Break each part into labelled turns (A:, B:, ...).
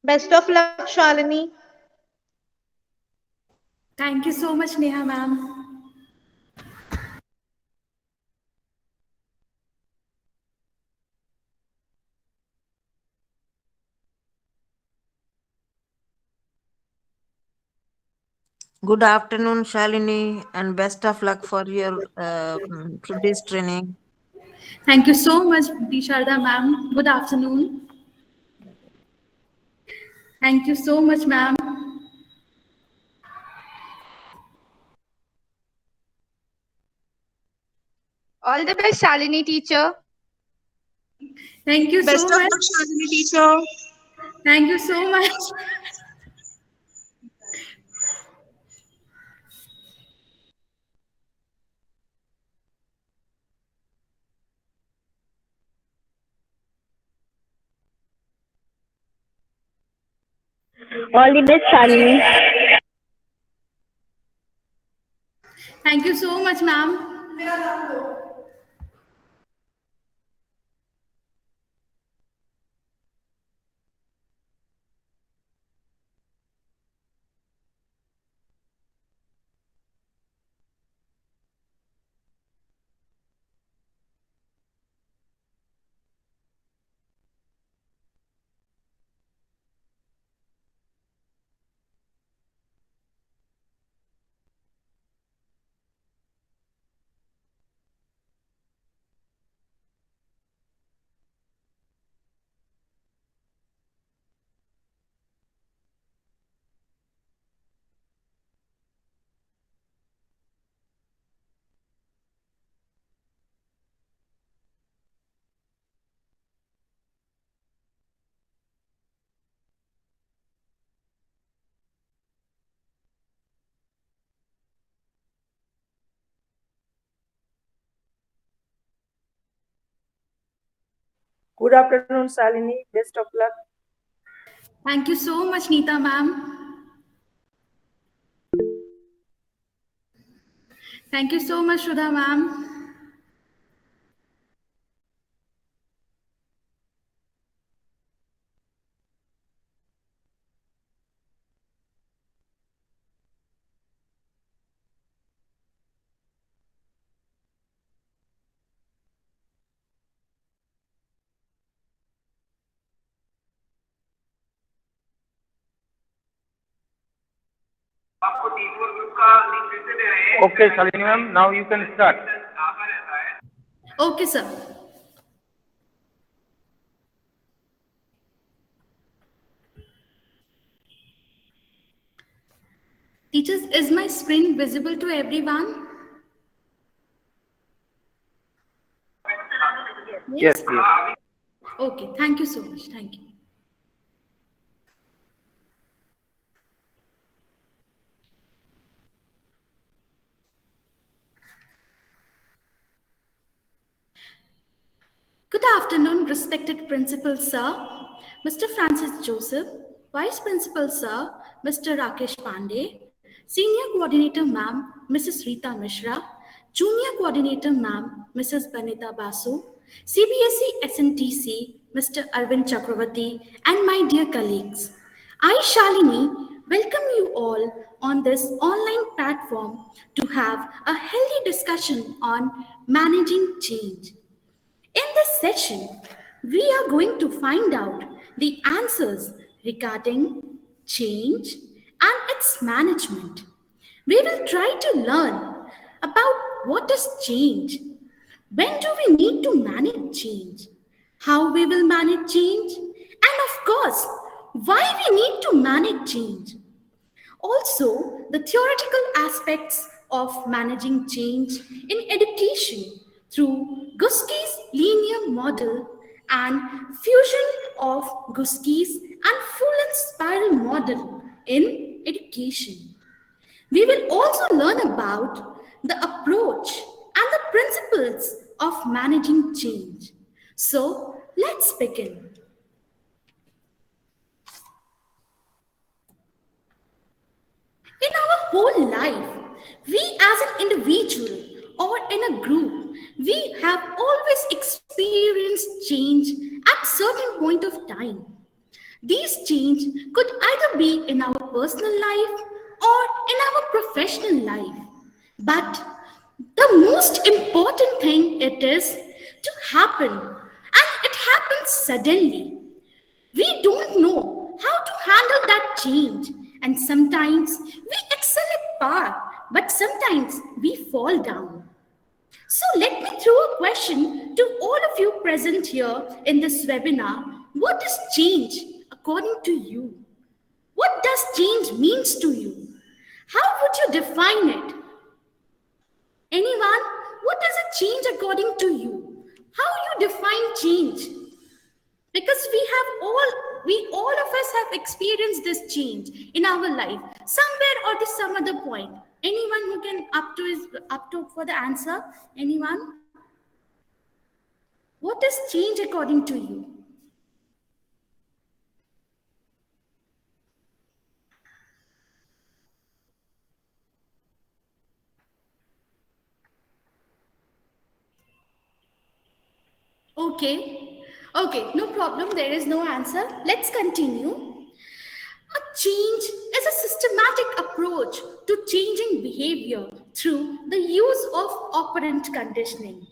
A: Best of luck, Shalini.
B: Thank you so much, Neha ma'am.
C: Good afternoon, Shalini, and best of luck for your today's training.
B: Thank you so much, Bisharda ma'am. Good afternoon. Thank you so much, ma'am.
D: All the best, Shalini teacher.
B: Thank you
E: Best
B: so
E: of
B: much.
E: luck, Shalini teacher.
B: Thank you so much.
F: All the best, Shalini.
B: Thank you so much, ma'am.
G: Good afternoon, Shalini. Best of luck.
B: Thank you so much, Neeta ma'am. Thank you so much, Shudha ma'am.
H: Okay, Shalini ma'am, now you can start.
B: Okay, sir. Teachers, is my screen visible to everyone?
H: Yes,
B: Yes?
H: yes.
B: Okay, thank you so much. Thank you. Good afternoon, respected Principal Sir, Mr. Francis Joseph, Vice Principal Sir, Mr. Rakesh Pandey, Senior Coordinator Ma'am, Mrs. Rita Mishra, Junior Coordinator Ma'am, Mrs. Banita Basu, CBSE SNTC, Mr. Arvind Chakravarti, and my dear colleagues. I, Shalini, welcome you all on this online platform to have a healthy discussion on managing change. In this session, we are going to find out the answers regarding change and its management. We will try to learn about what is change, when do we need to manage change, how we will manage change, and of course, why we need to manage change. Also, the theoretical aspects of managing change in education through Guski's linear model and fusion of Guski's and Fullen's spiral model in education. We will also learn about the approach and the principles of managing change. So, let's begin. In our whole life, we as an individual or in a group, we have always experienced change at certain point of time. These change could either be in our personal life or in our professional life. But the most important thing it is to happen, and it happens suddenly. We don't know how to handle that change, and sometimes we excel at par, but sometimes we fall down. So let me throw a question to all of you present here in this webinar. What is change according to you? What does change means to you? How would you define it? Anyone? What is a change according to you? How you define change? Because we all of us have experienced this change in our life, somewhere or to some other point. Anyone who can up to for the answer? Anyone? What is change according to you? Okay, no problem. There is no answer. Let's continue. A change is a systematic approach to changing behavior through the use of operant conditioning.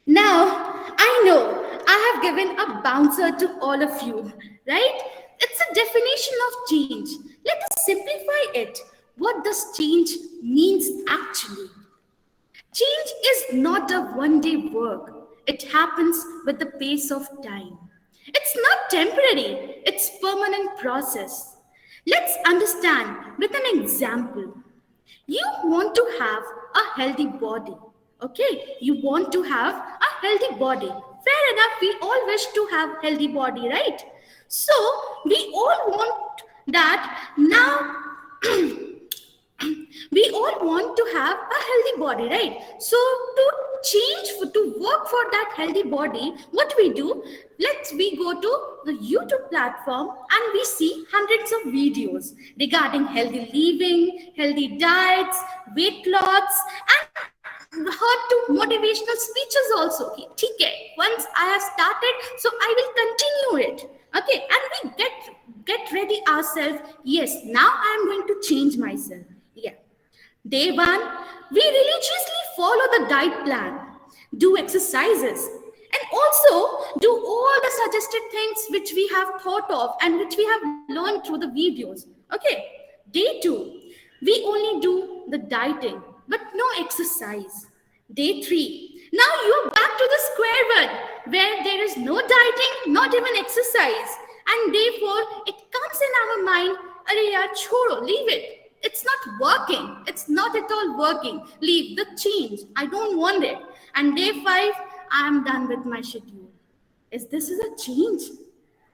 B: Now, I know I have given a bouncer to all of you, right? It's a definition of change. Let us simplify it. What does change means actually? Change is not a one-day work. It happens with the pace of time. It's not temporary, it's permanent process. Let's understand with an example. You want to have a healthy body. Okay, you want to have a healthy body. Fair enough, we all wish to have healthy body, right? So we all want that now. We all want to have a healthy body, right? So to work for that healthy body, what we do, we go to the YouTube platform and we see hundreds of videos regarding healthy living, healthy diets, weight loss, and heard to motivational speeches also. Okay, once I have started, so I will continue it. Okay, and we get ready ourselves. Yes, now I am going to change myself. Yeah. Day one, we religiously follow the diet plan, do exercises, and also do all the suggested things which we have thought of and which we have learned through the videos. Okay. Day two, we only do the dieting, but no exercise. Day three, now you're back to the square one, where there is no dieting, not even exercise. And day four, it comes in our mind, "Arey yaar, chhoro, leave it. It's not working. It's not at all working. Leave the change. I don't want it." And day five, I'm done with my schedule. Is this a change?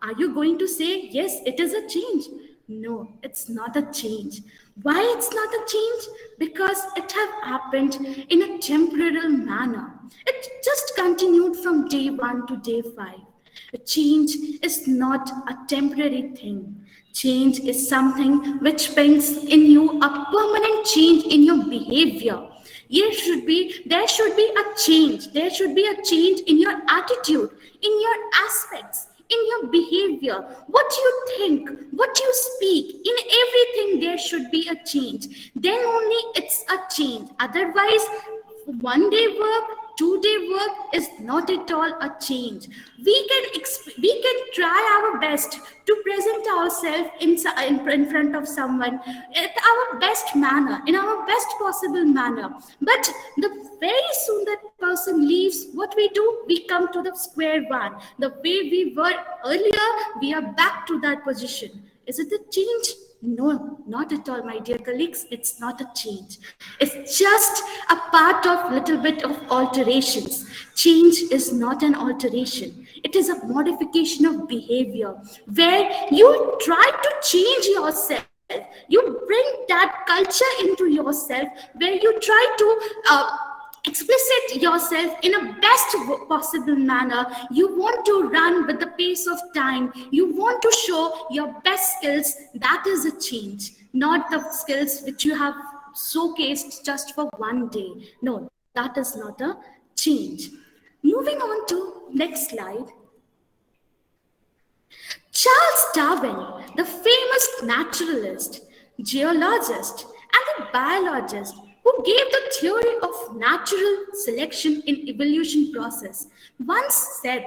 B: Are you going to say, yes, it is a change? No, it's not a change. Why it's not a change? Because it have happened in a temporal manner. It just continued from day one to day five. A change is not a temporary thing. Change is something which brings in you a permanent change in your behavior. There should be a change. There should be a change in your attitude, in your aspects, in your behavior, what you think, what you speak, in everything there should be a change. Then only it's a change. Otherwise, 1 day work, 2-day work is not at all a change. We can try our best to present ourselves in front of someone at our best manner, in our best possible manner. But very soon that person leaves, what we do, we come to the square one. The way we were earlier, we are back to that position. Is it a change? No, not at all, my dear colleagues. It's not a change. It's just a part of little bit of alterations. Change is not an alteration. It is a modification of behavior where you try to change yourself. You bring that culture into yourself where you try to explicit yourself in a best possible manner. You want to run with the pace of time. You want to show your best skills. That is a change, not the skills which you have showcased just for 1 day. No, that is not a change. Moving on to next slide. Charles Darwin, the famous naturalist, geologist, and the biologist who gave the theory of natural selection in evolution process, once said,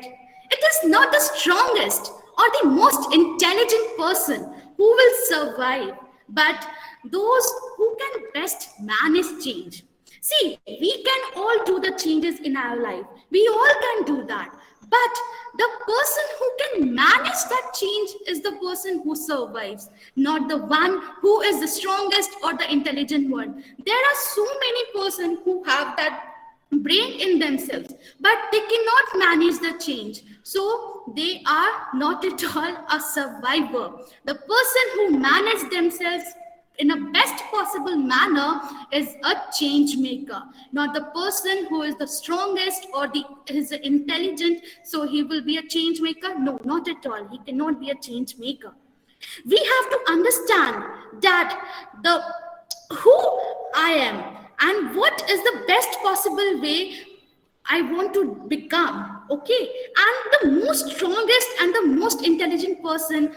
B: "It is not the strongest or the most intelligent person who will survive, but those who can best manage change." See, we can all do the changes in our life. We all can do that. But the person who can manage that change is the person who survives, not the one who is the strongest or the intelligent one. There are so many persons who have that brain in themselves, but they cannot manage the change. So they are not at all a survivor. The person who manages themselves in a best possible manner is a change maker, not the person who is the strongest or the is intelligent, so he will be a change maker. No, not at all. He cannot be a change maker. We have to understand that the who I am and what is the best possible way I want to become. Okay, and the most strongest and the most intelligent person,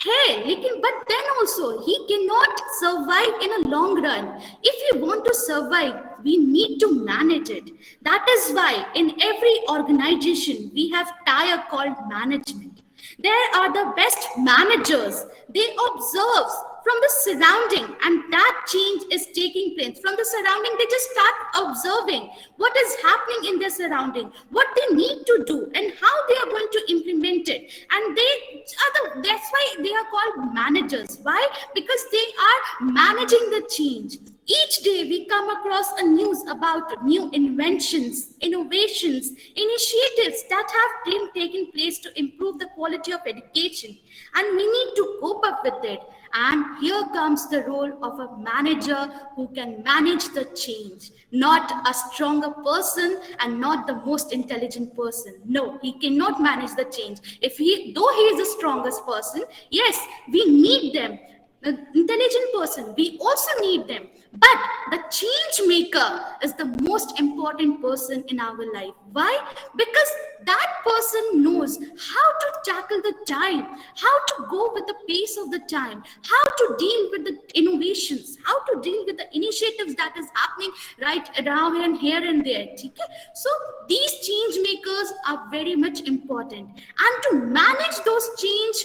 B: hey, but then also he cannot survive in a long run. If we want to survive, we need to manage it. That is why in every organization we have tier called management. There are the best managers. They observe from the surrounding, and that change is taking place. From the surrounding, they just start observing what is happening in their surrounding, what they need to do, and how they are going to implement it. And that's why they are called managers. Why? Because they are managing the change. Each day we come across a news about new inventions, innovations, initiatives that have been taking place to improve the quality of education, and we need to cope up with it. And here comes the role of a manager who can manage the change, not a stronger person and not the most intelligent person. No, he cannot manage the change. Though he is the strongest person, yes, we need them. The intelligent person, we also need them. But the change maker is the most important person in our life. Why? Because that person knows how to tackle the time, how to go with the pace of the time, how to deal with the innovations, how to deal with the initiatives that is happening right around and here and there. Okay? So these change makers are very much important. And to manage those change,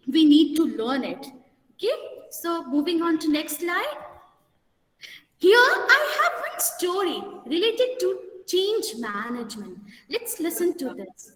B: we need to learn it. Okay, so moving on to next slide. Here I have one story related to change management. Let's listen to this.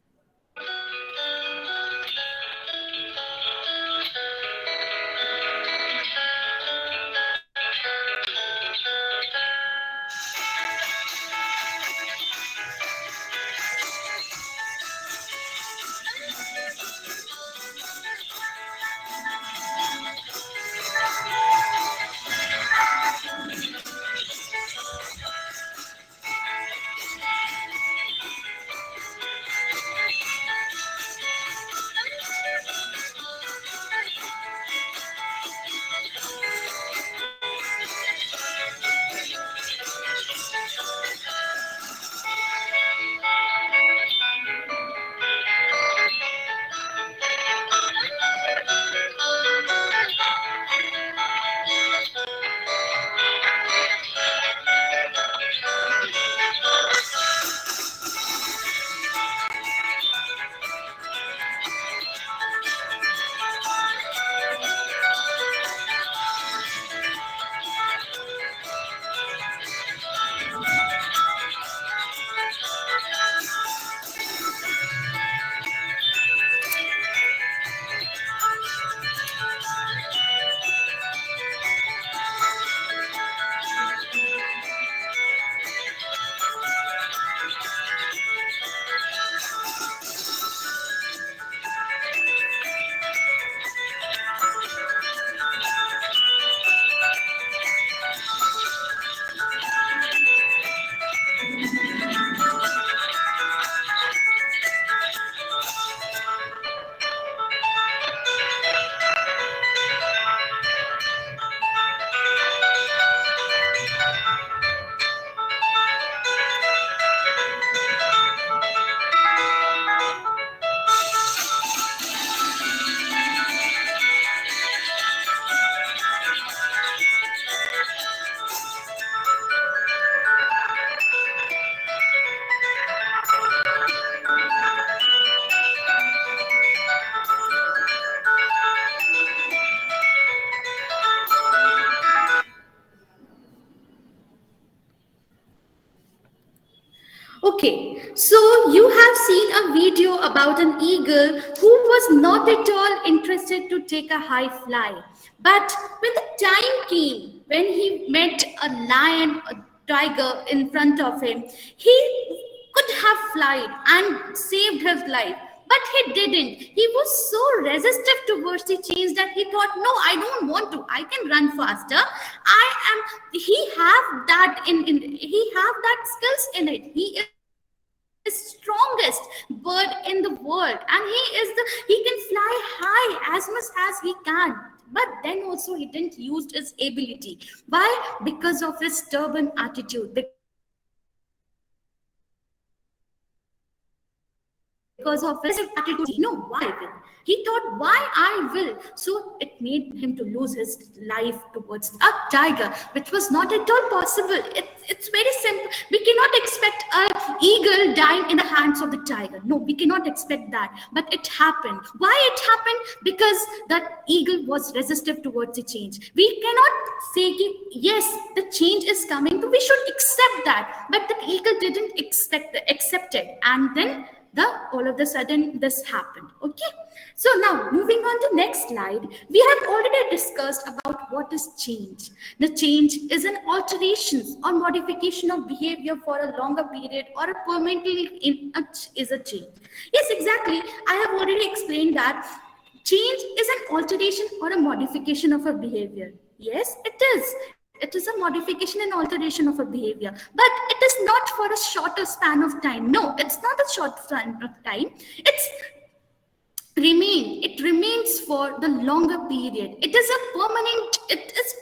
B: Okay, so you have seen a video about an eagle who was not at all interested to take a high fly. But when the time came, when he met a lion, a tiger in front of him, he could have flied and saved his life. But he didn't. He was so resistive towards the change that he thought, no, I don't want to. I can run faster. He have that he have that skills in it. He is strongest bird in the world, and he can fly high as much as he can. But then also he didn't use his ability. Why? Because of his stubborn attitude. Because of his attitude, why will he thought, why I will, so it made him to lose his life towards a tiger, which was not at all possible. It's very simple. We cannot expect an eagle dying in the hands of the tiger. No, we cannot expect that, but it happened. Why it happened? Because that eagle was resistive towards the change. We cannot say, yes, the change is coming, but we should accept that. But the eagle didn't accept it, and then all of a sudden this happened. Okay, so now moving on to next slide, we have already discussed about what is change. The change is an alteration or modification of behavior for a longer period or a permanently is a change. Yes, exactly. I have already explained that change is an alteration or a modification of a behavior. Yes, it is. It is a modification and alteration of a behavior, but it is not for a shorter span of time. No, it's not a short span of time. It remains for the longer period. It is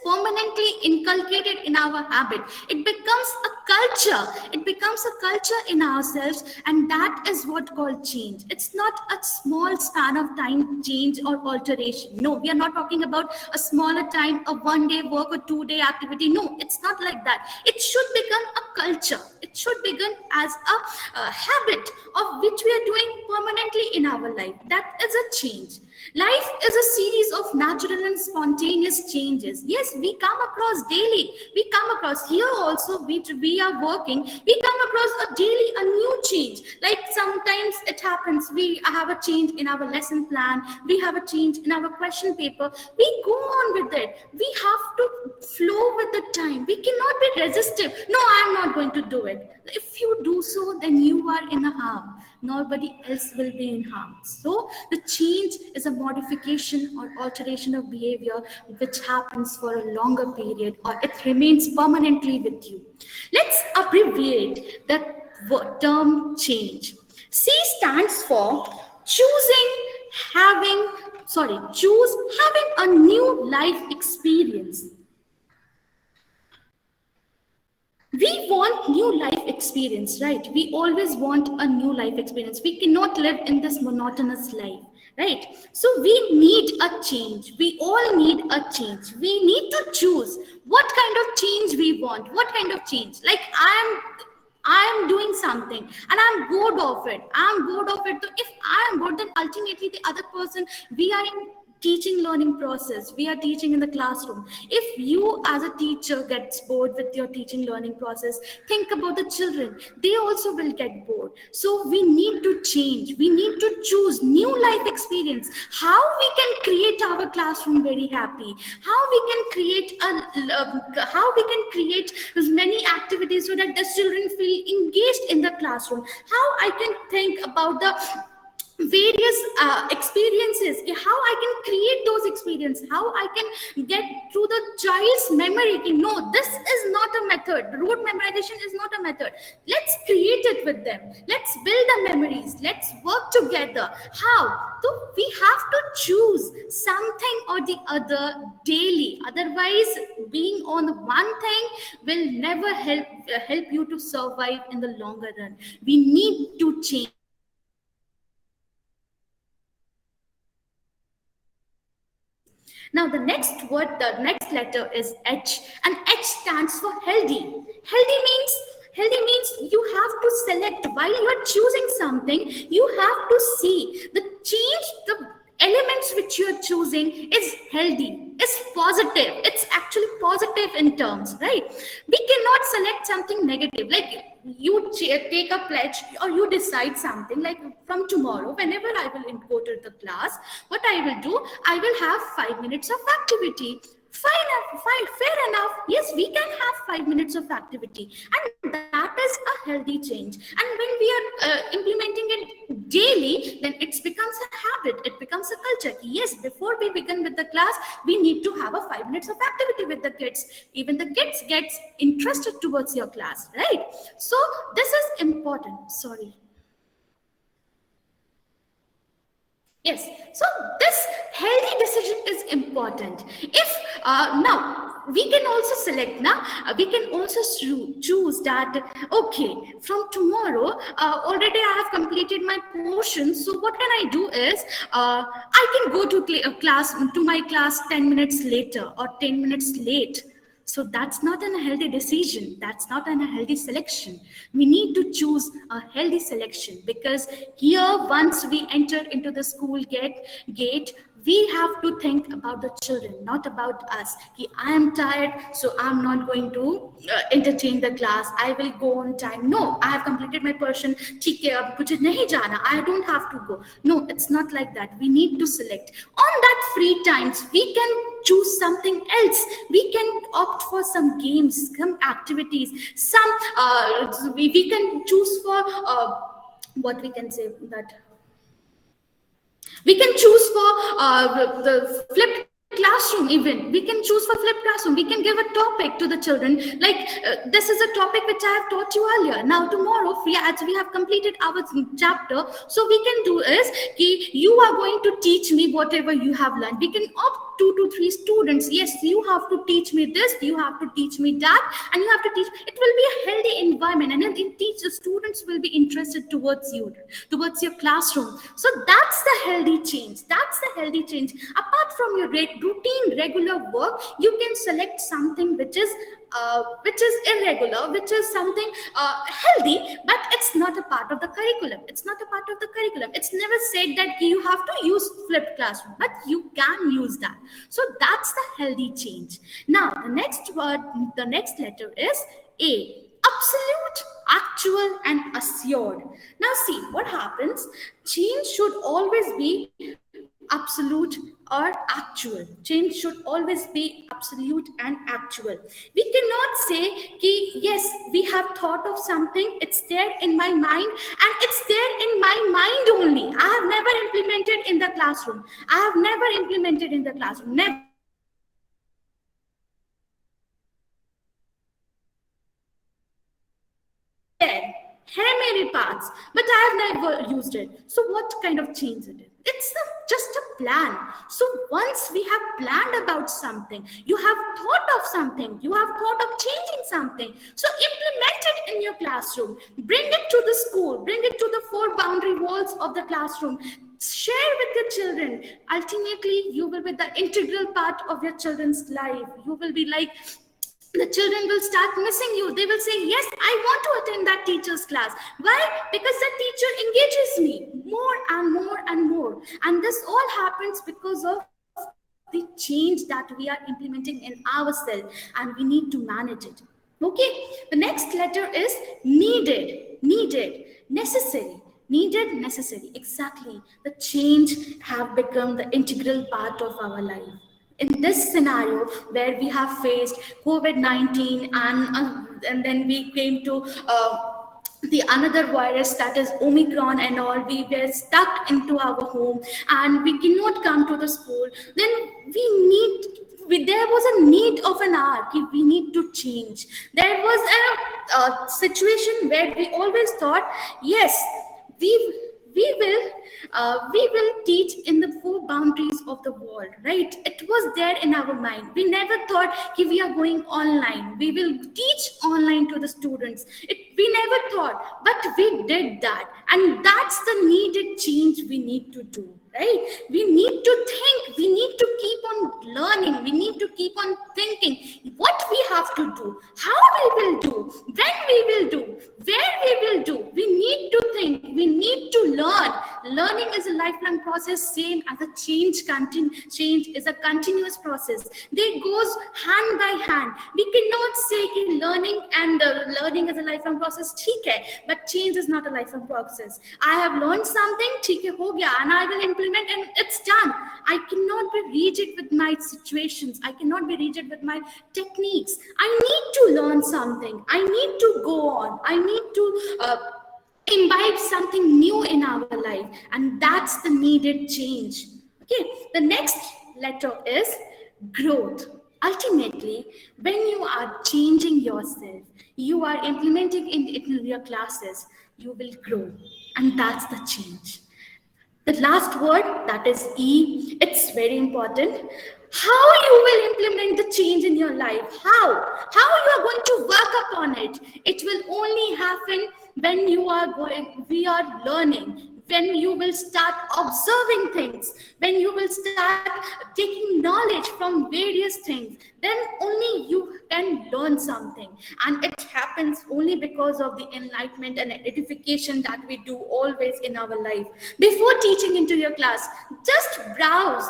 B: permanently inculcated in our habit. It becomes a culture in ourselves, and that is what called change. It's not a small span of time change or alteration. No, we are not talking about a smaller time, a 1 day work or 2 day activity. No, it's not like that. It should become a culture. It should begin as a habit of which we are doing permanently in our life. That is a change. Life is a series of natural and spontaneous changes. Yes, we come across daily. We come across here also, we are working. We come across a new change. Like sometimes it happens, we have a change in our lesson plan. We have a change in our question paper. We go on with it. We have to flow with the time. We cannot be resistive. No, I'm not going to do it. If you do so, then you are in a harm. Nobody else will be in harm. So the change is a modification or alteration of behavior which happens for a longer period, or it remains permanently with you. Let's abbreviate the term change. C stands for having a new life experience. We want new life experience, right? We always want a new life experience. We cannot live in this monotonous life, right? So we need a change. We all need a change. We need to choose what kind of change we want. What kind of change? Like I am doing something and I'm bored of it. So if I am bored, then ultimately the other person, we are in teaching learning process. We are teaching in the classroom. If you as a teacher gets bored with your teaching learning process, think about the children. They also will get bored. So we need to change. We need to choose new life experience. How we can create our classroom very happy. How we can create many activities so that the children feel engaged in the classroom. How I can think about the various experiences, how I can create those experiences, how I can get through the child's memory. No, this is not a method. Rote memorization is not a method. Let's create it with them. Let's build the memories. Let's work together. How? So we have to choose something or the other daily. Otherwise, being on one thing will never help you to survive in the longer run. We need to change. Now the next letter is H, and H stands for healthy. Healthy means you have to select while you are choosing something. You have to see the change. elements which you are choosing is healthy, is positive. It's actually positive in terms, right? We cannot select something negative. Like you take a pledge or you decide something like from tomorrow, whenever I will go to the class, what I will do, I will have 5 minutes of activity. Fine, fair enough. Yes, we can have 5 minutes of activity, and that is a healthy change. And when we are implementing it daily, then it becomes a habit. It becomes a culture. Yes, before we begin with the class, we need to have a 5 minutes of activity with the kids. Even the kids gets interested towards your class, right? So this is important. Sorry. Yes, so this healthy decision is important. If now we can also select now, we can also choose that, okay, from tomorrow, already I have completed my portion. So what can I do is, I can go to my class 10 minutes later or 10 minutes late. So that's not a healthy decision. That's not a healthy selection. We need to choose a healthy selection, because here, once we enter into the school gate, we have to think about the children, not about us. I am tired, so I'm not going to entertain the class. I will go on time. No, I have completed my portion. ठीक है, अब मुझे नहीं जाना. I don't have to go. No, it's not like that. We need to select. On that free times, we can choose something else. We can opt for some games, some activities, we can choose for what we can say that. We can choose for the flipped classroom. Even we can choose for flipped classroom. We can give a topic to the children, like this is a topic which I have taught you earlier. Now tomorrow, as we have completed our chapter, so we can do is you are going to teach me whatever you have learned. We can opt 2 to 3 students. Yes, you have to teach me this, you have to teach me that, and you have to teach. It will be a healthy environment, and then the students will be interested towards you, towards your classroom. So that's the healthy change. That's the healthy change. Apart from your routine regular work, you can select something which is irregular, which is something healthy, but it's not a part of the curriculum. It's not a part of the curriculum. It's never said that you have to use flipped classroom, but you can use that. So that's the healthy change. Now the next word, the next letter is A. Absolute, actual, and assured. Now see what happens. Change should always be absolute or actual. Change should always be absolute and actual. We cannot say ki, yes, we have thought of something, it's there in my mind, and it's there in my mind only. I have never implemented in the classroom. I have never implemented in the classroom. Never. है मेरे पास, but I have never used it. So what kind of change it is? It's just a plan. So once we have planned about something, you have thought of something, you have thought of changing something, so implement it in your classroom. Bring it to the school, bring it to the 4 boundary walls of the classroom. Share with your children. Ultimately, you will be the integral part of your children's life. You will be like, the children will start missing you. They will say, yes, I want to attend that teacher's class. Why? Because that teacher engages me more and more and more. And this all happens because of the change that we are implementing in ourselves, and we need to manage it. Okay, the next letter is needed, necessary. Needed, necessary. Exactly. The change have become the integral part of our life. In this scenario where we have faced COVID-19 and then we came to the another virus, that is Omicron and all, we were stuck into our home and we cannot come to the school, then there was a need of an hour. We need to change. There was a situation where we always thought, yes, we will teach in the 4 boundaries of the world, right? It was there in our mind. We never thought we are going online. We will teach online to the students. We never thought, but we did that. And that's the needed change we need to do. right? We need to think, we need to keep on learning, we need to keep on thinking what we have to do, how we will do, when we will do, where we will do. We need to think, we need to learn. Learning is a lifelong process, same as a change is a continuous process. They goes hand by hand. We cannot say कि learning is a lifelong process, ठीक है, but change is not a lifelong process. I have learned something, ठीक है, हो गया, and I will implement and it's done. I cannot be rigid with my situations. I cannot be rigid with my techniques. I need to learn something. I need to go on. I need to imbibe something new in our life, and that's the needed change. Okay, the next letter is growth. Ultimately, when you are changing yourself, you are implementing it in your classes, you will grow, and that's the change. The last word, that is E, it's very important. How you will implement the change in your life, how you are going to work upon it. It will only happen when we are learning, when you will start observing things, when you will start taking knowledge from various things, then only you can learn something. And it happens only because of the enlightenment and edification that we do always in our life. Before teaching into your class, just browse,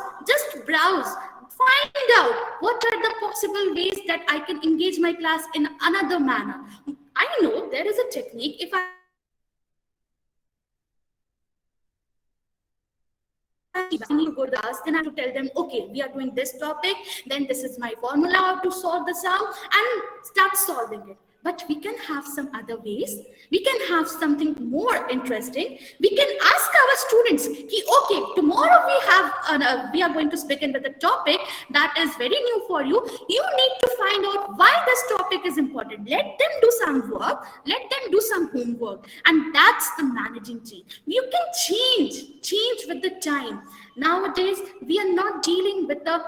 B: find out what are the possible ways that I can engage my class in another manner. I know there is a technique. If I need to go to the class, then I have to tell them, okay, we are doing this topic, then this is my formula how to solve the sum, and start solving it. But we can have some other ways. We can have something more interesting. We can ask our students, okay, tomorrow we are going to begin with a topic that is very new for you. You need to find out why this topic is important. Let them do some work. Let them do some homework. And that's the managing change. You can change with the time. Nowadays, we are not dealing with the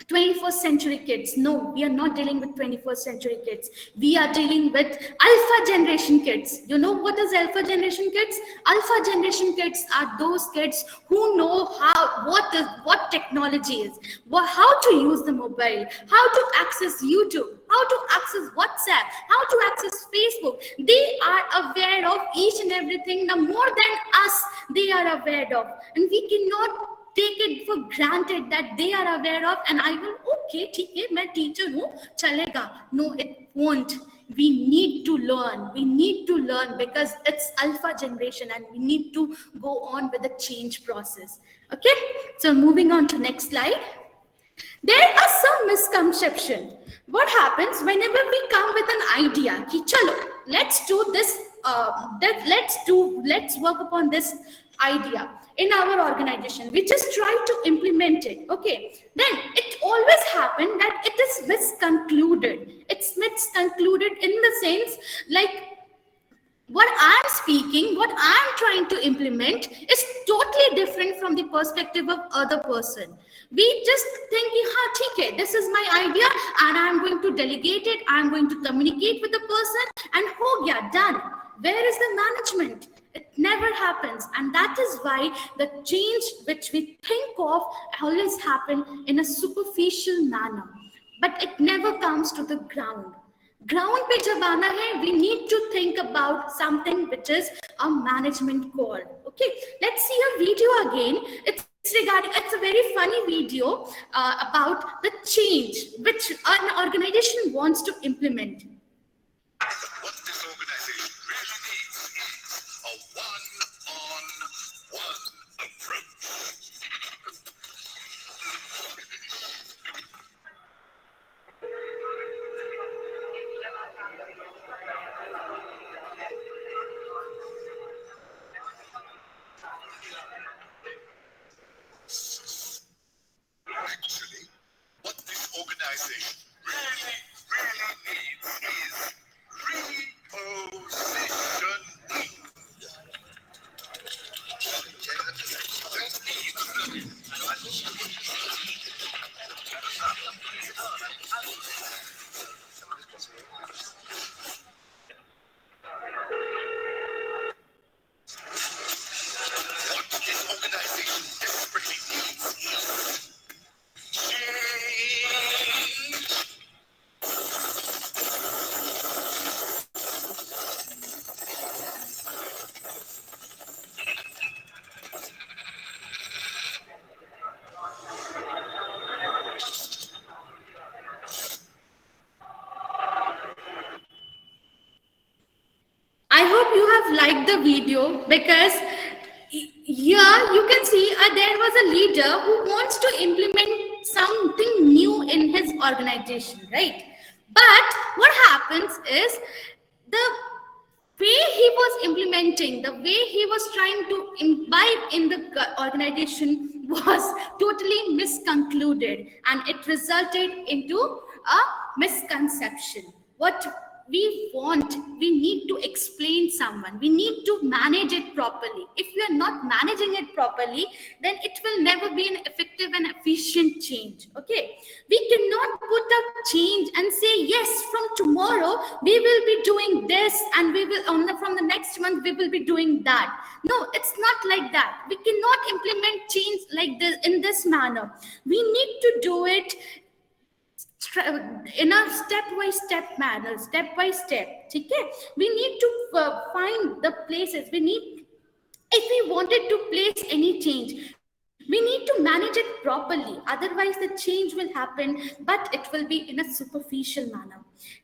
B: 21st century kids. No, we are not dealing with 21st century kids. We are dealing with alpha generation kids. You know what is alpha generation kids? Alpha generation kids are those kids who know what technology is, how to use the mobile, how to access YouTube, how to access WhatsApp, how to access Facebook. They are aware of each and everything, the more than us they are aware of. And we cannot take it for granted that they are aware of, and I will, okay, ठीक है, मैं teacher हूँ, चलेगा. No, it won't. We need to learn. We need to learn because it's alpha generation and we need to go on with the change process. Okay, so moving on to next slide. There are some misconceptions. What happens whenever we come with an idea? Ki, chalo, let's do this. Let's work upon this idea in our organization. We just try to implement it. Okay, then it always happens that it is misconcluded. It's misconcluded in the sense like what I'm speaking, what I'm trying to implement is totally different from the perspective of other person. We just think, okay, this is my idea and I'm going to delegate it. I'm going to communicate with the person and ho gaya, done. Where is the management? It never happens. And that is why the change which we think of always happen in a superficial manner. But it never comes to the ground. Ground pe jab aana hai, we need to think about something which is a management call. Okay, let's see a video again. It's a very funny video about the change which an organization wants to implement.
E: What this organization really needs is a one-on-one approach. Actually, what this organization really needs is
B: you have liked the video, because here you can see there was a leader who wants to implement something new in his organization, right? But what happens is, the way he was implementing, the way he was trying to imbibe in the organization was totally misconcluded, and it resulted into a misconception. What we want, we need to explain someone, we need to manage it properly. If we are not managing it properly, then it will never be an effective and efficient change. Okay, we cannot put up change and say, yes, from tomorrow we will be doing this, and we will from the next month we will be doing that. No, it's not like that. We cannot implement change like this, in this manner. We need to do it in a step-by-step manner, step by step. Okay, we need to find the places. We need, if we wanted to place any change, we need to manage it properly. Otherwise the change will happen, but it will be in a superficial manner.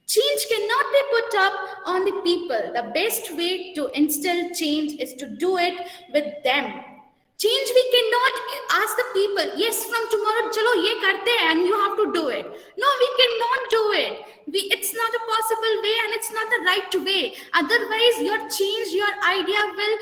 B: Change cannot be put up on the people. The best way to instill change is to do it with them. Change, we cannot ask the people, yes, from tomorrow chalo ye karte hain and you have to do it. No, we cannot do it. It's not a possible way, and it's not the right way. Otherwise your change, your idea will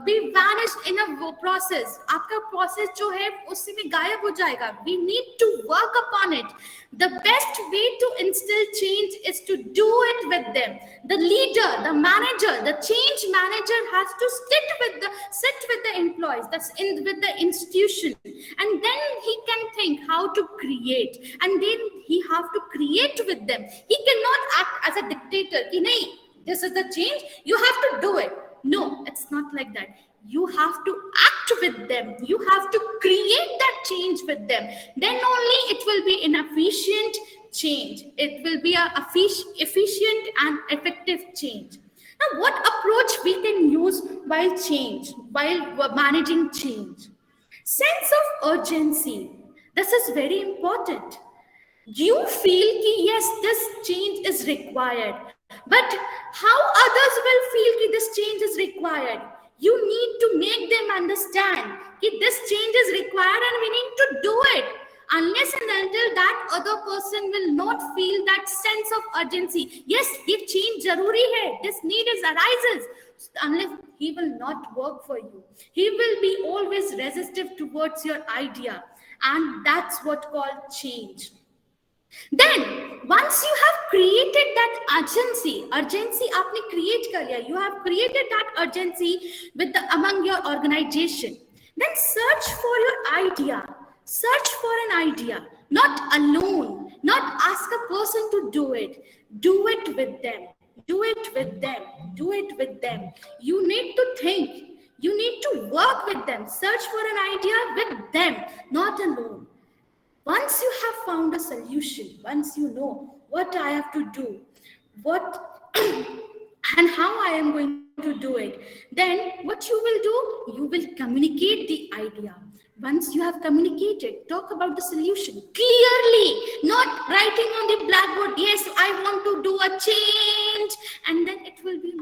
B: be vanished in a process. Aapka process jo hai usi mein gayab ho jayega. We need to work upon it. The best way to instill change is to do it with them. The leader, the manager, the change manager has to sit with the employees, with the institution, and then he can think how to create, and then he have to create with them. He cannot act as a dictator. Nahi, this is the change, you have to do it. No, it's not like that. You have to act with them. You have to create that change with them. Then only it will be an efficient change. It will be a efficient and effective change. Now, what approach we can use while managing change? Sense of urgency. This is very important. You feel that yes, this change is required, but how others will feel that this change is required? You need to make them understand that this change is required and we need to do it. Unless and until that other person will not feel that sense of urgency, yes, this change jaruri hai, this need arises, unless he will not work for you. He will be always resistive towards your idea, and that's what called change. Then once you have created that urgency आपने create कर लिया, you have created that urgency among your organization, then search for an idea, not alone, not ask a person to do it with them. You need to think, you need to work with them, search for an idea with them, not alone. Once you have found a solution, once you know what I have to do, and how I am going to do it, then what you will do, you will communicate the idea. Once you have communicated, talk about the solution clearly, not writing on the blackboard, yes, I want to do a change, and then it will be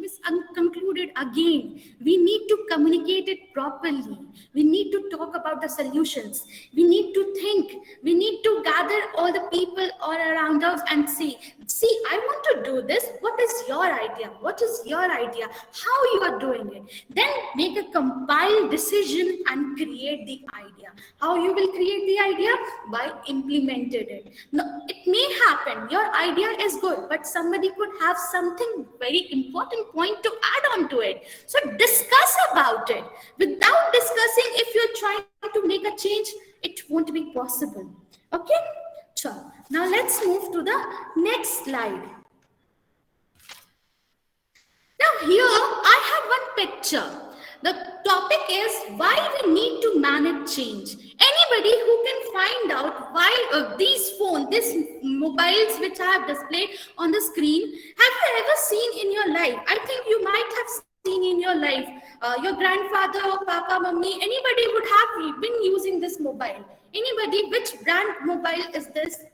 B: concluded again. We need to communicate it properly. We need to talk about the solutions. We need to think. We need to gather all the people all around us and see, I want to do this. What is your idea? What is your idea? How you are doing it? Then make a compiled decision and create the idea. How you will create the idea? By implementing it. Now, it may happen your idea is good, but somebody could have something very important point to add on to it. So discuss about it. Without discussing, if you're trying to make a change, it won't be possible. Okay? So now let's move to the next slide. Now here I have one picture. The topic is why we need to manage change. Anybody who can find out why these mobiles which I have displayed on the screen, have you ever seen in your life? I think you might have seen in your life. Your grandfather or papa, mummy, anybody would have been using this mobile. Anybody, which brand mobile is this?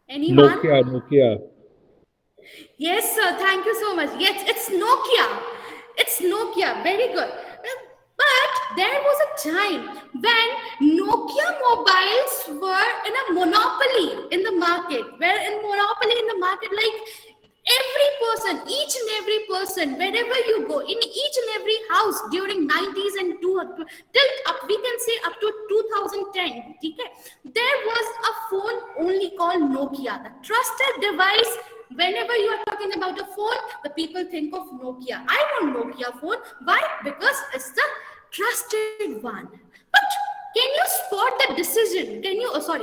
B: Anyone?
I: Nokia.
B: Yes, sir. Thank you so much. Yes, it's Nokia. It's Nokia. Very good. But there was a time when Nokia mobiles were in a monopoly in the market. Where in monopoly in the market, like every person, each and every person, wherever you go, in each and every house during 90s and till up, we can say up to 2010, okay, there was a phone only called Nokia, the trusted device. Whenever you are talking about a phone, the people think of Nokia. I want Nokia phone. Why? Because it's the trusted one. But can you spot the decision? Can you spot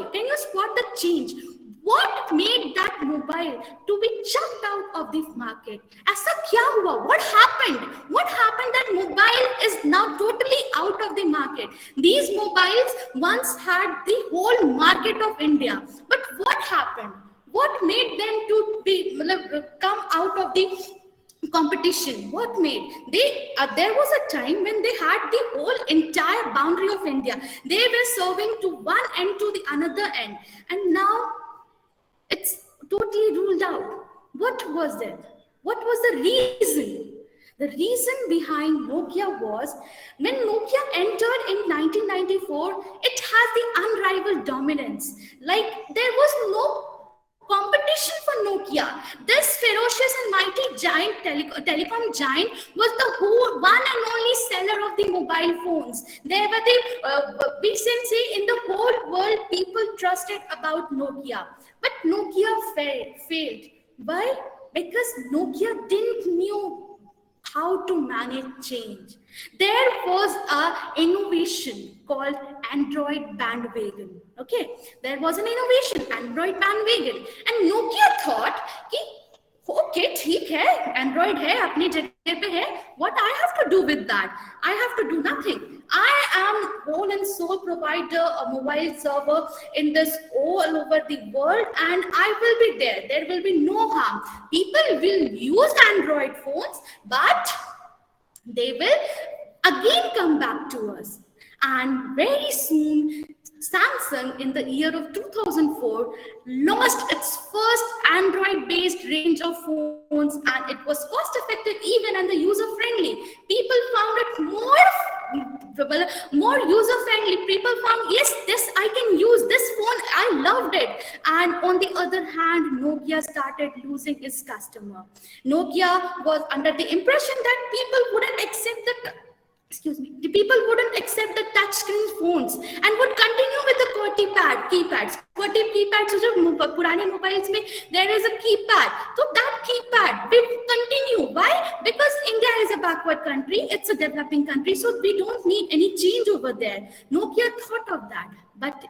B: the change? What made that mobile to be chucked out of the market? Aisa kya hua? What happened? What happened that mobile is now totally out of the market? These mobiles once had the whole market of India. But what happened? What made them to be come out of the competition? What made they there was a time when they had the whole entire boundary of India. They were serving to one end to the another end, and now it's totally ruled out. What was it? What was the reason? The reason behind Nokia was when Nokia entered in 1994, it has the unrivaled dominance. Like there was no competition for Nokia. This ferocious and mighty giant telecom giant was the whole one and only seller of the mobile phones. They were the we can say in the whole world people trusted about Nokia. But Nokia failed. Why? Because Nokia didn't knew how to manage change. There was a innovation called Android bandwagon. Okay, there was an innovation, Android bandwagon, and Nokia thought कि okay, ठीक है, Android है, अपनी जगह पे है. What I have to do with that? I have to do nothing. I am whole and sole provider, a mobile server in this all over the world, and I will be there. There will be no harm. People will use Android phones, but they will again come back to us. And very soon, Samsung in the year of 2004 launched its first Android-based range of phones, and it was cost-effective even and the user-friendly. People found it more user-friendly. People found, yes, this I can use this phone. I loved it. And on the other hand, Nokia started losing its customer. Nokia was under the impression that people wouldn't accept the people wouldn't accept the touchscreen phones and would continue with the QWERTY keypads. QWERTY keypads, purane mobiles mein, there is a keypad. So that keypad will continue. Why? Because India is a backward country. It's a developing country. So we don't need any change over there. Nokia thought of that, but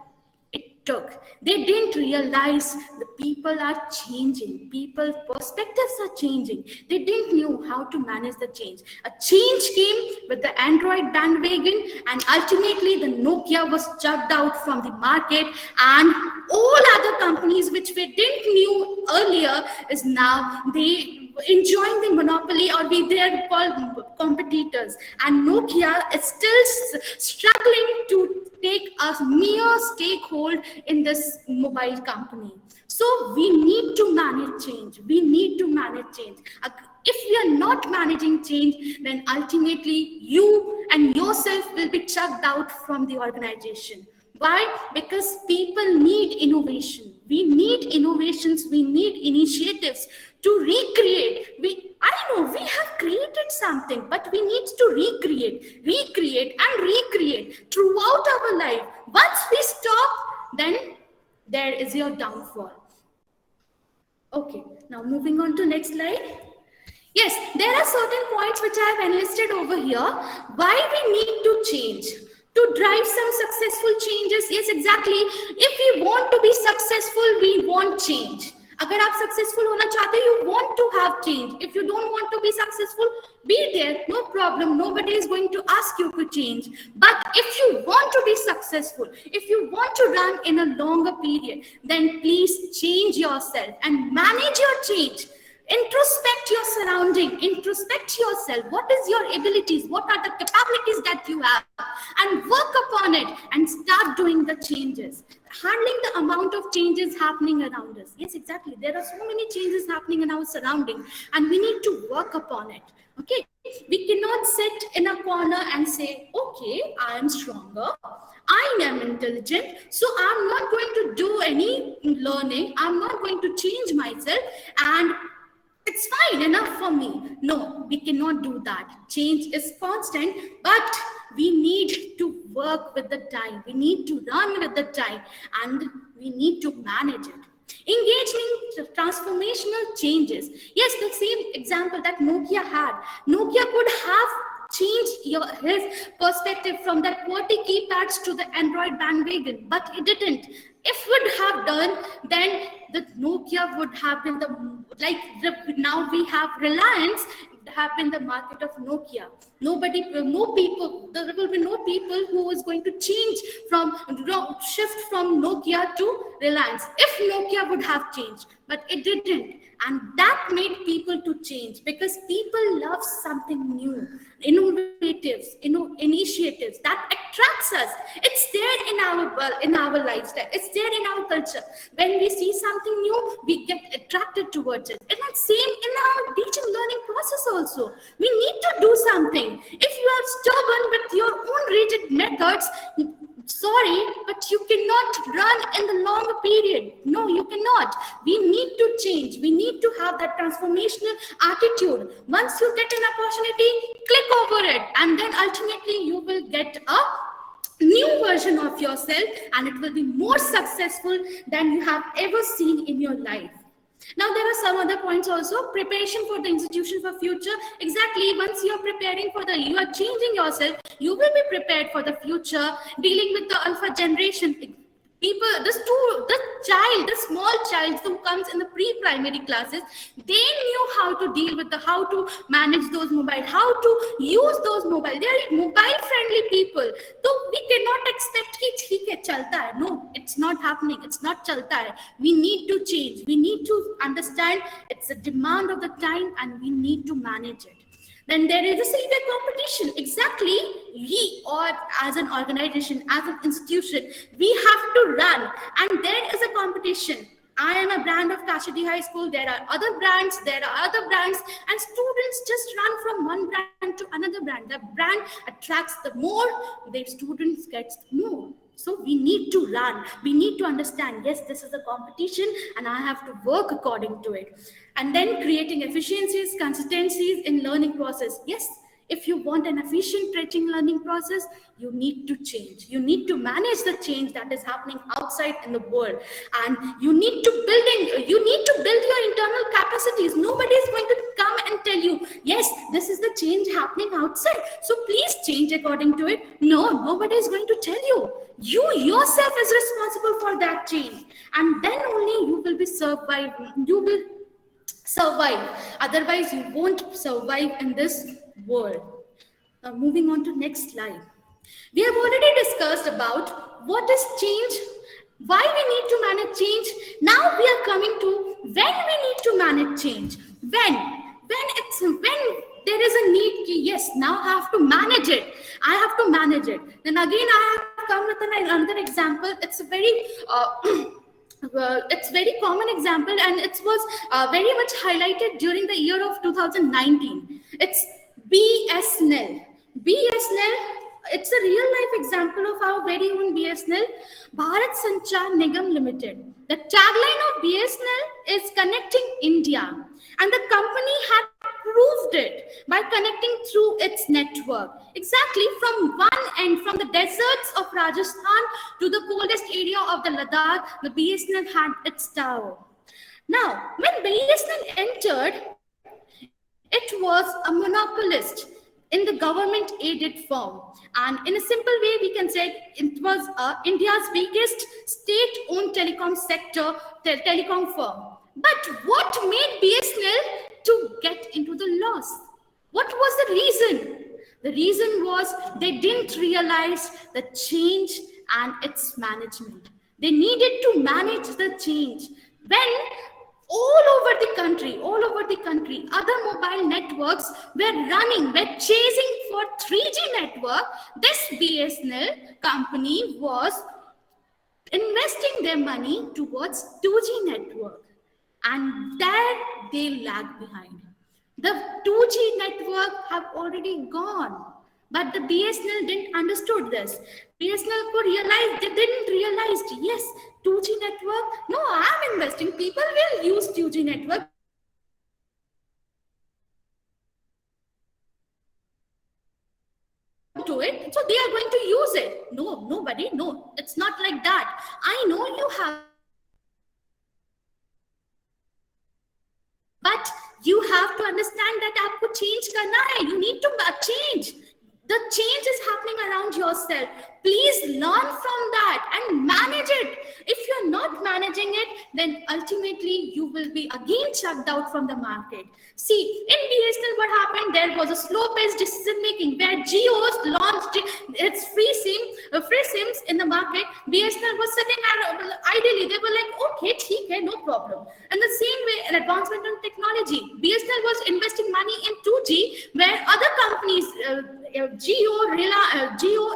B: it took. They didn't realize the people are changing. People's perspectives are changing. They didn't know how to manage the change. A change came with the Android bandwagon, and ultimately the Nokia was chucked out from the market, and all other companies which we didn't knew earlier is now they enjoying the monopoly, or they are called competitors, and Nokia is still struggling to take a mere stakehold in this mobile company. So we need to manage change. We need to manage change. If we are not managing change, then ultimately you and yourself will be chucked out from the organization. Why? Because people need innovation. We need innovations. We need initiatives to recreate. I know we have created something, but we need to recreate throughout our life. Once we stop, then there is your downfall. Okay, now moving on to next slide. Yes, there are certain points which I have enlisted over here. Why we need to change? To drive some successful changes. Yes, exactly. If we want to be successful, we want change. अगर आप successful होना चाहते हो, you want to have change. If you don't want to be successful, be there, no problem. Nobody is going to ask you to change. But if you want to be successful, if you want to run in a longer period, then please change yourself and manage your change. Introspect your surrounding, introspect yourself. What is your abilities? What are the capabilities that you have? And work upon it and start doing the changes. Handling the amount of changes happening around us. Yes, exactly. There are so many changes happening in our surrounding, and we need to work upon it. Okay, we cannot sit in a corner and say, okay, I am stronger, I am intelligent, so I'm not going to do any learning, I'm not going to change myself, and it's fine enough for me. No, we cannot do that. Change is constant, but we need to work with the time. We need to run with the time, and we need to manage it. Engaging in transformational changes. Yes, the same example that Nokia had. Nokia could have changed his perspective from that QWERTY keypads to the Android bandwagon, but it didn't. If would have done, then the Nokia would have been now we have Reliance have been the market of Nokia. There will be no people who is going to shift from Nokia to Reliance if Nokia would have changed, but it didn't. And that made people to change because people love something new, initiatives that attracts us. It's there in our lifestyle. It's there in our culture. When we see something new, we get attracted towards it. And that's same in our teaching learning process also. We need to do something. If you are stubborn with your own rigid methods, sorry, but you cannot run in the longer period. No, you cannot. We need to change. We need to have that transformational attitude. Once you get an opportunity, click over it, and then ultimately you will get a new version of yourself, and it will be more successful than you have ever seen in your life. Now, there are some other points also. Preparation for the institution for future. Exactly, once you are preparing you are changing yourself, you will be prepared for the future. Dealing with the alpha generation. The small child who comes in the pre-primary classes, they knew how to deal with how to manage those mobile, how to use those mobile. They are mobile-friendly people. So we cannot expect it chalta hai. No, it's not happening. It's not chalta hai. We need to change. We need to understand it's a demand of the time, and we need to manage it. Then there is a silver competition. Exactly, or as an organization, as an institution, we have to run, and there is a competition. I am a brand of Kasidih High School. There are other brands, and students just run from one brand to another brand. The brand attracts the more, the students get more. So we need to run. We need to understand, yes, this is a competition, and I have to work according to it. And then creating efficiencies, consistencies in learning process. Yes, if you want an efficient teaching learning process, you need to change. You need to manage the change that is happening outside in the world. And you need to build your internal capacities. Nobody is going to come and tell you, yes, this is the change happening outside, so please change according to it. No, nobody is going to tell you. You yourself is responsible for that change. And then only you will be surviving. You will survive. Otherwise, you won't survive in this world. Now, moving on to next slide. We have already discussed about what is change, why we need to manage change. Now we are coming to when we need to manage change. When there is a need, yes, now I have to manage it. I have to manage it. Then again, I have come with another example. It's a very it's very common example, and it was very much highlighted during the year of 2019. It's BSNL. BSNL, it's a real life example of our very own BSNL, Bharat Sanchar Nigam Limited. The tagline of BSNL is connecting India, and the company had proved it by connecting through its network. Exactly from one end, from the deserts of Rajasthan to the coldest area of the Ladakh, the BSNL had its tower. Now, when BSNL entered, it was a monopolist in the government-aided firm. And in a simple way, we can say it was India's biggest state-owned telecom firm. But what made BSNL to get into the loss? What was the reason? The reason was they didn't realize the change and its management. They needed to manage the change. When all over the country, other mobile networks were chasing for 3G network. This BSNL company was investing their money towards 2G network, and there they lag behind. The 2G network have already gone, but the BSNL didn't understood this. BSNL could realize, they didn't realize, yes, 2G network, no, I'm investing, people will use 2G network. To it, so they are going to use it. No, nobody, no, it's not like that. I know you have, but you have to understand that आपको change करना है. You need to change. The change is happening around yourself. Please learn from that and manage it. If you're not managing it, then ultimately you will be again chucked out from the market. See, in BSNL, what happened? There was a slow-paced decision making where Geos launched its free SIMs in the market. BSNL was sitting ideally. They were like, okay, theek hai, no problem. And the same way, an advancement in technology. BSNL was investing money in 2G, where other companies, Jio,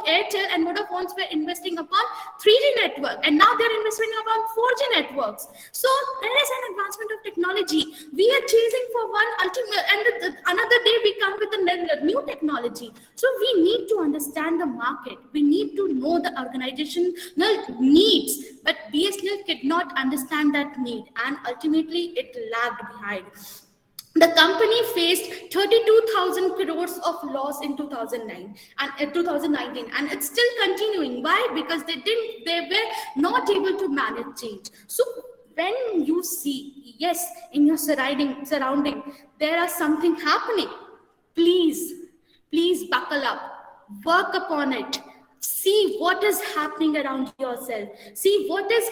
B: Airtel, and Vodafone were investing upon 3G network, and now they're investing upon 4G networks. So there is an advancement of technology. We are chasing for one ultimate, and another day we come with a new technology. So we need to understand the market. We need to know the organizational needs, but BSNL could not understand that need, and ultimately it lagged behind. The company faced 32,000 crores of loss in 2019, and it's still continuing. Why? Because they were not able to manage change. So when you see, yes, in your surrounding, there are something happening, please buckle up, work upon it. See what is happening around yourself. See what is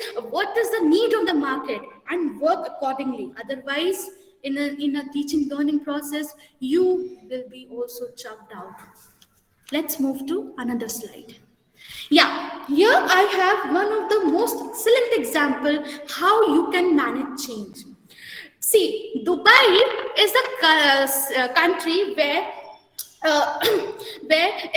B: the need of the market, and work accordingly. Otherwise, in a teaching learning process, you will be also chucked out. Let's move to another slide. Yeah, here I have one of the most excellent example how you can manage change. See, Dubai is a country where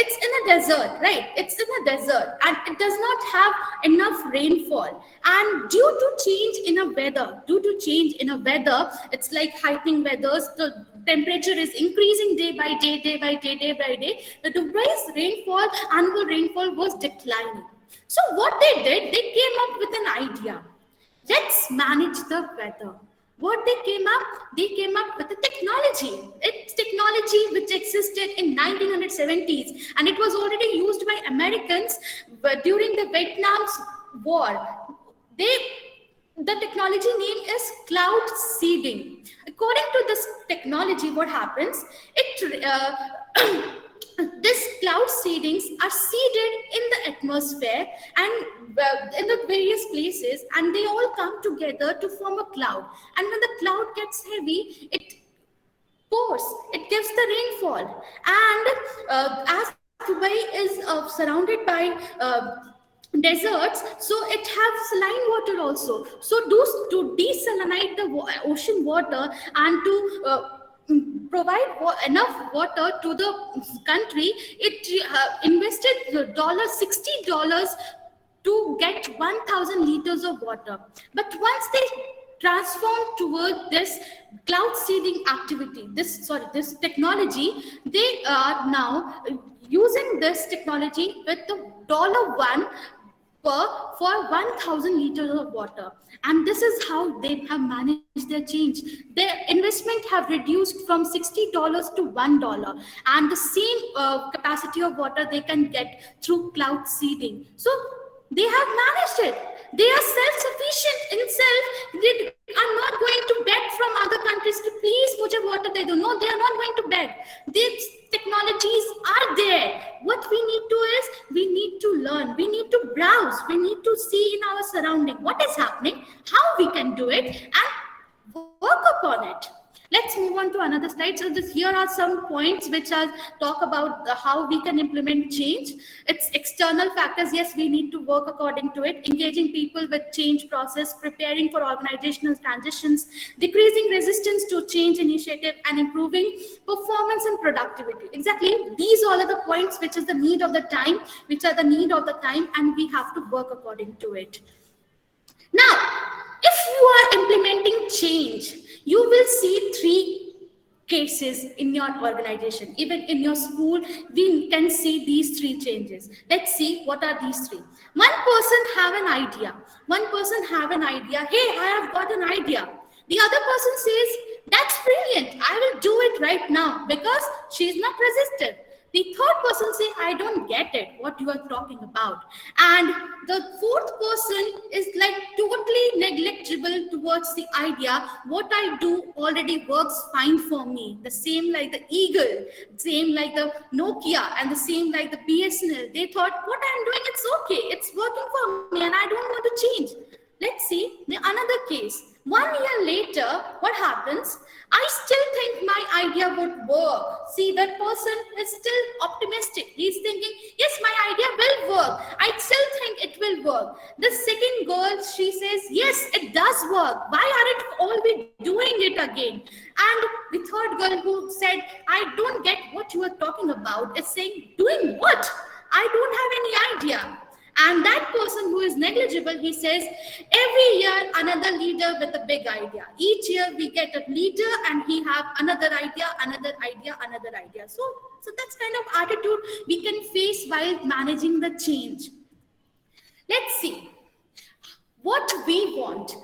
B: it's in a desert, right? It's in a desert, and it does not have enough rainfall. And due to change in a weather, it's like heightening weathers. The temperature is increasing day by day. The Dubai's annual rainfall was declining. So what they did, they came up with an idea. Let's manage the weather. What they came up with the technology. It's technology which existed in 1970s, and it was already used by Americans during the Vietnam's war. The technology name is cloud seeding. According to this technology, what happens? These cloud seedings are seeded in the atmosphere and in the various places, and they all come together to form a cloud. And when the cloud gets heavy, it pours, it gives the rainfall. And as Dubai is surrounded by deserts, so it has saline water also. So to desalinate the ocean water and to provide enough water to the country, it invested $60 to get 1,000 liters of water. But once they transformed toward this cloud seeding activity, this technology, they are now using this technology with the $1 for 1,000 liters of water. And this is how they have managed their change. Their investment have reduced from $60 to $1, and the same capacity of water they can get through cloud seeding. So they have managed it. They are self-sufficient in self. They are not going to beg from other countries to please mujhe water de do. No, they are not going to beg. These technologies are there. What we need to is, we need to learn. We need to browse. We need to see in our surrounding what is happening, how we can do it, and work upon it. Let's move on to another slide. So here are some points which are talk about how we can implement change. It's external factors. Yes, we need to work according to it. Engaging people with change process, preparing for organizational transitions, decreasing resistance to change initiative, and improving performance and productivity. Exactly. These all are the points which is the need of the time, and we have to work according to it. Now, if you are implementing change, you will see three cases in your organization. Even in your school, we can see these three changes. Let's see what are these three. One person have an idea. Hey, I have got an idea. The other person says, that's brilliant. I will do it right now because she's not resistant. The third person say, I don't get it, what you are talking about. And the fourth person is like totally negligible towards the idea. What I do already works fine for me. The same like the Eagle, same like the Nokia, and the same like the BSNL. They thought, what I'm doing, it's okay. It's working for me and I don't want to change. Let's see another case. 1 year later, what happens? I still think my idea would work. See, that person is still optimistic. He's thinking, yes, my idea will work. I still think it will work. The second girl, she says, yes, it does work. Why aren't all we doing it again? And the third girl who said, I don't get what you are talking about, is saying, doing what? I don't have any idea. And that person who is negligible, he says, every year another leader with a big idea. Each year we get a leader and he have another idea. So that's kind of attitude we can face while managing the change. Let's see what we want.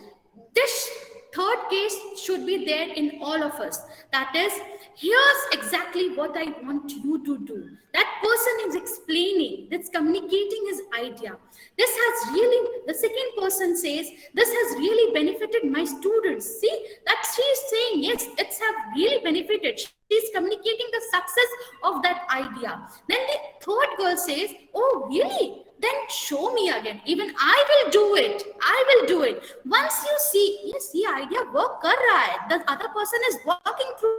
B: This third case should be there in all of us. That is, here's exactly what I want you to do. That person is explaining, that's communicating his idea. This has really, the second person says, this has really benefited my students. See, that she is saying, yes, it's have really benefited. She's communicating the success of that idea. Then the third girl says, oh, really? Then show me again. Even I will do it. Once you see, yes, the idea work kar raha hai. The other person is working through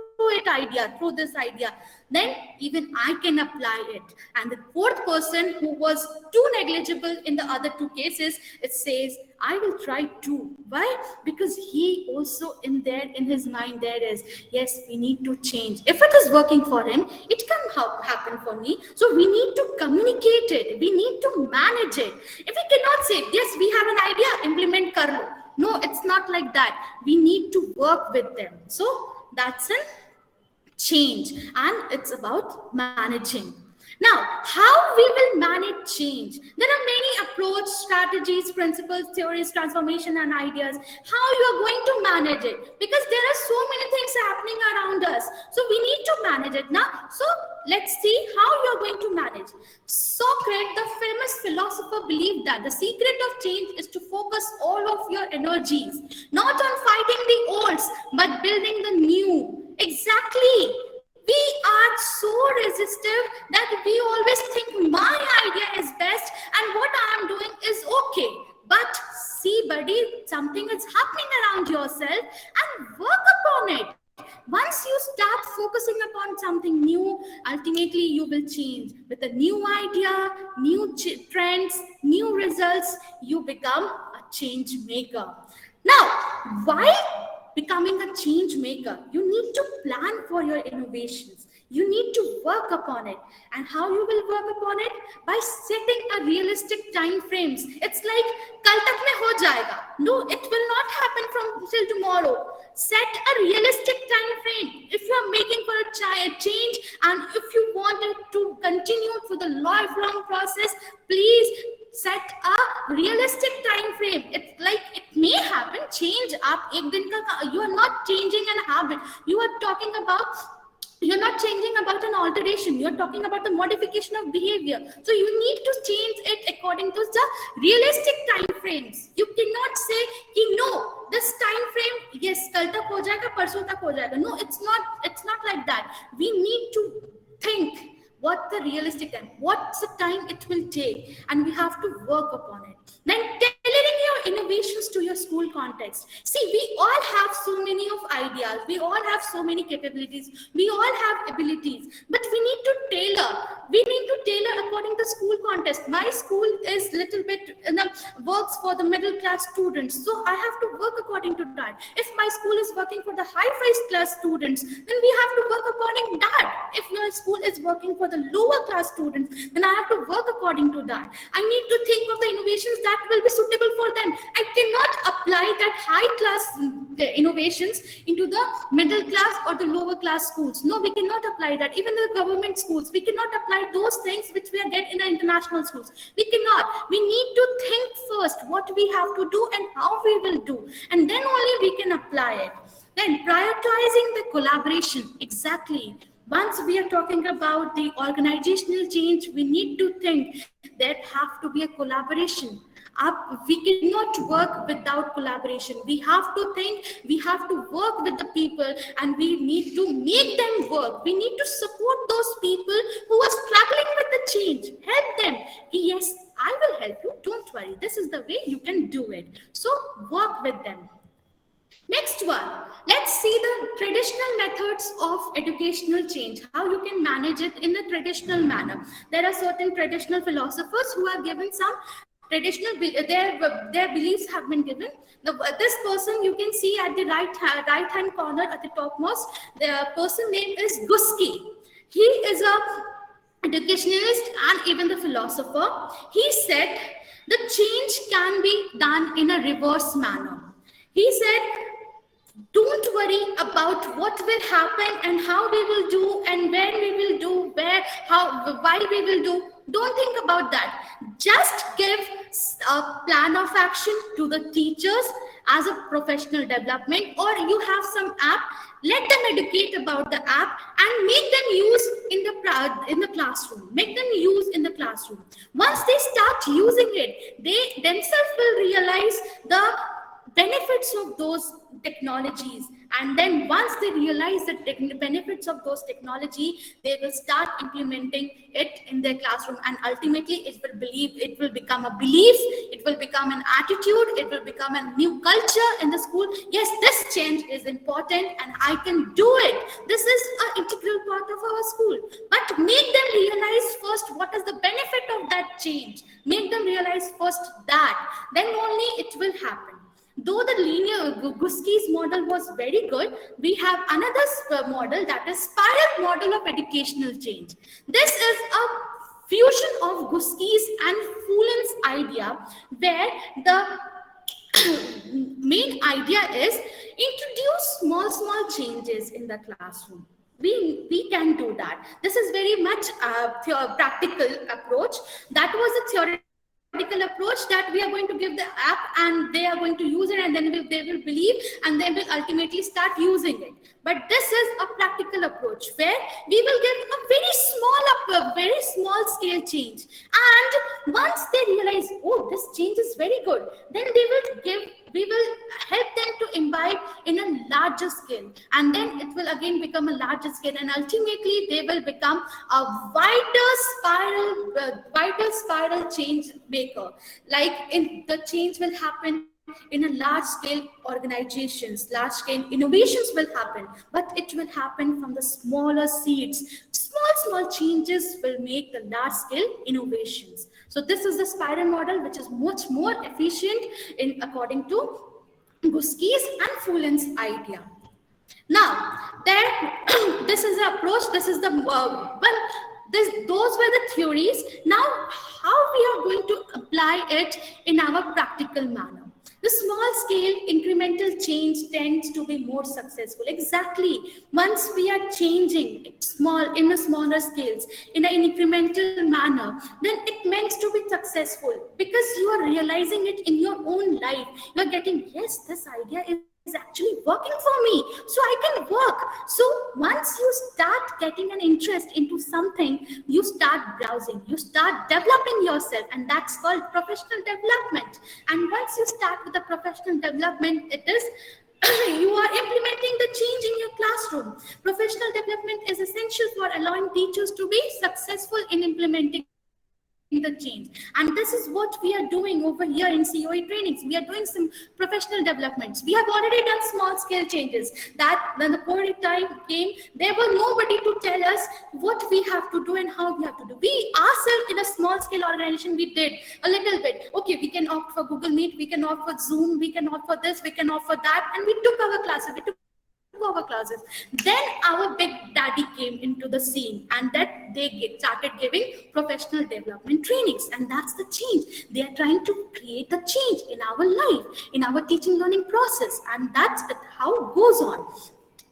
B: this idea. Then even I can apply it. And the fourth person who was too negligible in the other two cases, it says, I will try too. Why? Because he also in his mind there is, yes, we need to change. If it is working for him, it can happen for me. So we need to communicate it. We need to manage it. If we cannot say, yes, we have an idea, implement kar lo. No, it's not like that. We need to work with them. So that's a change, and it's about managing. Now, how we will manage change? There are many approaches, strategies, principles, theories, transformation, and ideas. How you are going to manage it? Because there are so many things happening around us. So we need to manage it now. So let's see how you are going to manage. Socrates, the famous philosopher, believed that the secret of change is to focus all of your energies, not on fighting the olds, but building the new. Exactly. We are so resistive that we always think my idea is best and what I am doing is okay. But see, buddy, something is happening around yourself and work upon it. Once you start focusing upon something new, ultimately you will change. With a new idea, new trends, new results, you become a change maker. Now, why becoming a change maker? You need to plan for your innovations. You need to work upon it. And how you will work upon it? By setting a realistic time frames. It's like, kal tak mein ho jayega. No, it will not happen from till tomorrow. Set a realistic time frame. If you are making for a change and if you want it to continue for the lifelong process, please set a realistic time frame. It's like it may happen, change up. You are not changing an habit. You're not changing about an alteration. You're talking about the modification of behavior. So you need to change it according to the realistic time frames. You cannot say, no, this time frame, yes, kal tak ho jayega, parso tak ho jayega. No, it's not like that. We need to think what the realistic time, what's the time it will take, and we have to work upon it. Then tailoring your innovations to your school context. See, we all have so many of ideas. We all have so many capabilities. We all have abilities, but we need to tailor. We need to tailor according to school context. My school is little bit works for the middle class students, so I have to work according to that. If my school is working for the high class students, then we have to work according to that. If your school is working for the lower class students, then I have to work according to that. I need to think of the innovations that will be suitable for them. I cannot apply that high class innovations into the middle class or the lower class schools. No, we cannot apply that. Even in the government schools, we cannot apply those things which we get in the international schools. We cannot. We need to think first what we have to do and how we will do, and then only we can apply it. Then prioritizing the collaboration. Exactly. Once we are talking about the organizational change, we need to think that have to be a collaboration. We cannot work without collaboration. We have to think, we have to work with the people, and we need to make them work. We need to support those people who are struggling with the change. Help them. Yes, I will help you. Don't worry. This is the way you can do it. So work with them. Next one, let's see the traditional methods of educational change, how you can manage it in a traditional manner. There are certain traditional philosophers who have given some traditional, their beliefs have been given. This person you can see at the right hand corner at the topmost, the person name is Guski. He is a educationalist and even the philosopher. He said the change can be done in a reverse manner. He said, don't worry about what will happen and how we will do and when we will do, why we will do. Don't think about that. Just give a plan of action to the teachers as a professional development, or you have some app, let them educate about the app and make them use in the classroom. Make them use in the classroom. Once they start using it, they themselves will realize the benefits of those technologies, and then once they realize the benefits of those technology, they will start implementing it in their classroom, and ultimately it will become a belief, it will become an attitude, it will become a new culture in the school. Yes, this change is important and I can do it. This is an integral part of our school, but make them realize first what is the benefit of that change. Make them realize first that, then only it will happen. Though the linear Guski's model was very good, we have another model, that is spiral model of educational change. This is a fusion of Guski's and Foolin's idea, where the main idea is introduce small changes in the classroom. We can do that. This is very much a practical approach. That was a theoretical approach, that we are going to give the app and they are going to use it, and then they will believe and they will ultimately start using it. But this is a practical approach where we will give a very small scale change, and once they realize, oh, this change is very good, then we will help them to imbibe in a larger scale, and then it will again become a larger scale, and ultimately they will become a wider spiral change maker. Like the change will happen in a large scale organizations, large scale innovations will happen, but it will happen from the smaller seeds. Small changes will make the large scale innovations. So this is the spiral model, which is much more efficient according to Guski's and Foolin's idea. Now, this is the approach. This is the those were the theories. Now, how we are going to apply it in our practical manner? The small scale incremental change tends to be more successful. Exactly. Once we are changing in a smaller scales, in an incremental manner, then it meant to be successful because you are realizing it in your own life. You are getting, yes, this idea is actually working for me, so I can work. So once you start getting an interest into something, you start browsing, you start developing yourself, and that's called professional development. And once you start with the professional development, it is you are implementing the change in your classroom. Professional development is essential for allowing teachers to be successful in implementing the change. And this is what we are doing over here in COE trainings. We are doing some professional developments. We have already done small scale changes that when the COVID time came, there was nobody to tell us what we have to do and how we have to do. We ourselves in a small scale organization, we did a little bit. Okay, we can opt for Google Meet, we can opt for Zoom, we can opt for this, we can opt for that. And we took our classes. We took our classes. Then our big daddy came into the scene, and that they started giving professional development trainings, and that's the change. They are trying to create the change in our life, in our teaching learning process, and that's how it goes on.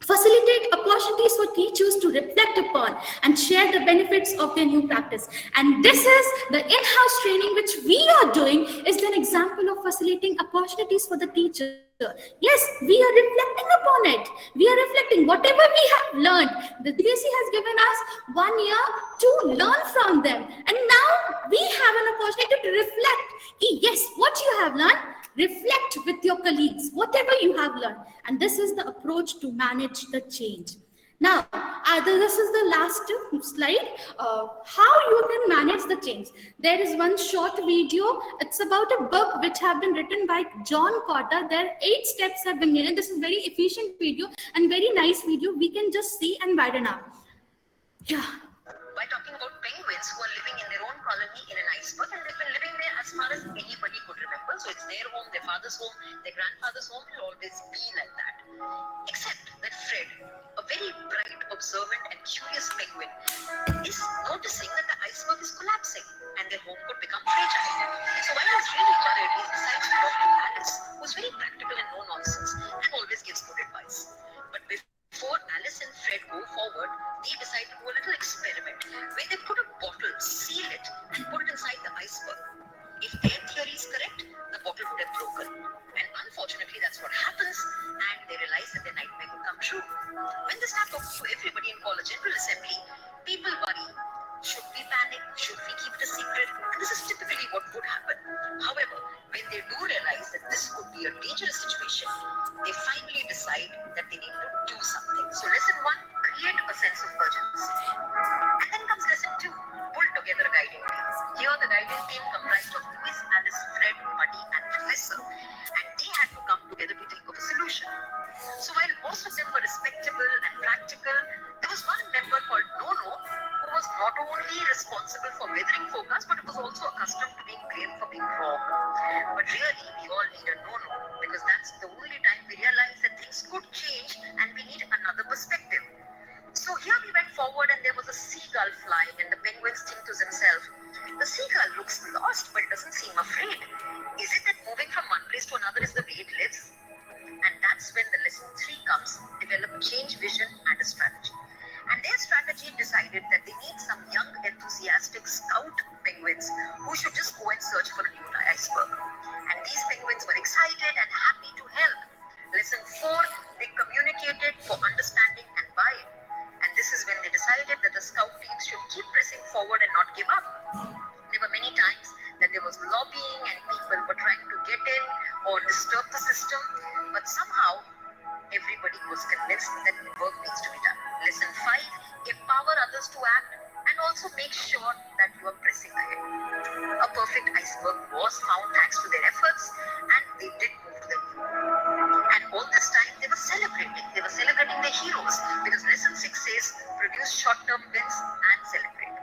B: Facilitate opportunities for teachers to reflect upon and share the benefits of their new practice. And this is the in-house training which we are doing is an example of facilitating opportunities for the teacher. Yes, we are reflecting upon it. We are reflecting whatever we have learned. The DSC has given us 1 year to learn from them. And now we have an opportunity to reflect. Yes, what you have learned, reflect with your colleagues, whatever you have learned. And this is the approach to manage the change. Now, this is the last slide, how you can manage the change. There is one short video. It's about a book which have been written by John Cotter. There are 8 steps have been given. This is very efficient video and very nice video. We can just see and widen up. Yeah.
I: By talking about penguins who are living in their own colony in an iceberg, and they've been living there as far as anybody could remember. So it's their home, their father's home, their grandfather's home will always be like that. Except that Fred, a very bright, observant and curious penguin, is noticing that the iceberg is collapsing and their home could become fragile. So while he was really worried, he decides to talk to Alice, who's very practical and no nonsense and always gives good advice. But before Alice and Fred go forward, they decide to do a little experiment where they put a bottle, seal it, and put it inside the iceberg. If their theory is correct, the bottle would have broken. And unfortunately, that's what happens, and they realize that their nightmare could come true. When they start talking to everybody and call a general assembly, people worry. Should we panic? Should we keep it a secret? And this is typically what would happen. However, when they do realize that this could be a dangerous situation, they finally decide that they need to do something. So lesson 1, create a sense of urgency. And then comes lesson 2, pull together a guiding team. Here the guiding team comprised of Louis, Alice, Fred, Muddy and Professor. And they had to come together to think of a solution. So while most of them were respectable and practical, there was one member called Nono who was not only responsible for weathering forecast, but was also accustomed to being blamed for being wrong. But really, we all need a Nono, because that's the only time we realize that things could change and we need another perspective. So here we went forward and there was a seagull flying, and the penguins think to themselves, the seagull looks lost but doesn't seem afraid. Is it that moving from one place to another is the way it lives? And that's when the lesson 3 comes, develop change vision and a strategy. And their strategy decided that they need some young, enthusiastic scout penguins who should just go and search for a new iceberg. And these penguins were excited and happy to help. Lesson 4, they communicated for understanding and buy-in. And this is when they decided that the scout teams should keep pressing forward and not give up. There were many times that there was lobbying and people were trying to get in or disturb the system, but somehow everybody was convinced that work needs to be done. Lesson 5, empower others to act and also make sure that you are pressing ahead. A perfect iceberg was found thanks to their efforts, and they did move to the moon. And all this time they were celebrating. They were celebrating their heroes, because lesson 6 says produce short-term wins and celebrate.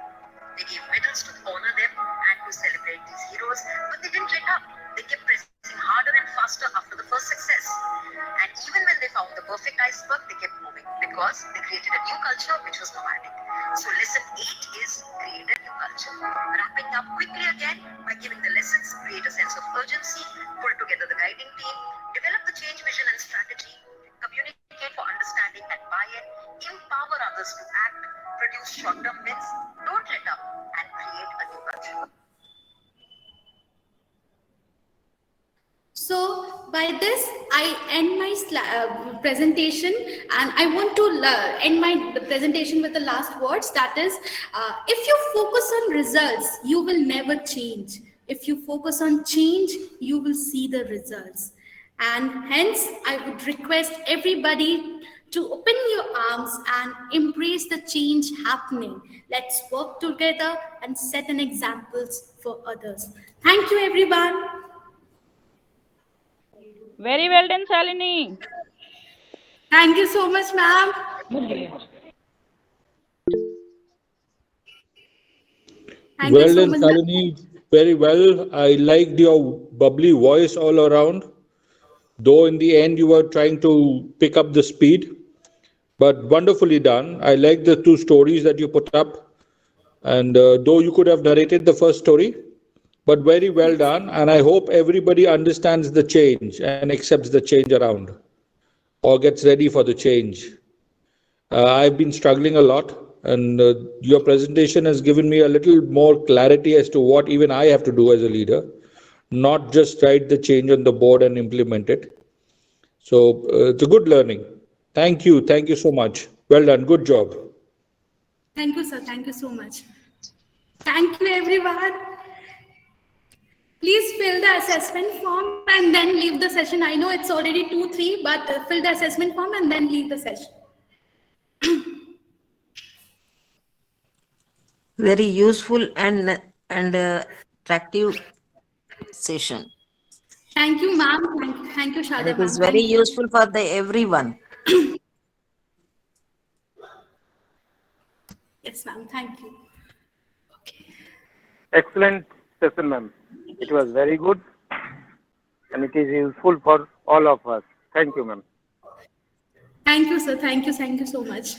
I: They gave medals to honor them and to celebrate these heroes, but they didn't let up. They kept pressing harder and faster after the first success. And even when they found the perfect iceberg, they kept moving, because they created a new culture which was nomadic. So lesson 8 is create a new culture. Wrapping up quickly again by giving the lessons, create a sense of urgency, pull together the guiding team, develop the change vision and strategy, communicate for understanding and buy-in, empower others to act, produce short-term wins, don't let up, and create a new culture.
B: So by this, I end my presentation, and I want to end my presentation with the last words. That is, if you focus on results, you will never change. If you focus on change, you will see the results. And hence, I would request everybody to open your arms and embrace the change happening. Let's work together and set an examples for others. Thank you, everyone.
J: Very well done, Shalini.
B: Thank you so much, ma'am. Thank you
K: Well
B: so
K: done,
B: much.
K: Shalini. Very well. I liked your bubbly voice all around. Though in the end you were trying to pick up the speed, but wonderfully done. I like the two stories that you put up. And though you could have narrated the first story, but very well done. And I hope everybody understands the change and accepts the change around or gets ready for the change. I've been struggling a lot, and your presentation has given me a little more clarity as to what even I have to do as a leader, not just write the change on the board and implement it. So it's a good learning. Thank you. Thank you so much. Well done. Good job.
B: Thank you, sir. Thank you so much. Thank you, everyone. Please fill the assessment form and then leave the session. I know it's already 2-3, but fill the assessment form and then leave the session.
C: Very useful and attractive session.
B: Thank you, ma'am. Thank you,
C: And
B: Shada
C: it is
B: ma'am.
C: very useful for the everyone.
B: Yes, ma'am. Thank you. Okay.
H: Excellent session, ma'am. It was very good and it is useful for all of us. Thank you, ma'am.
B: Thank you, sir. Thank you. Thank you so much.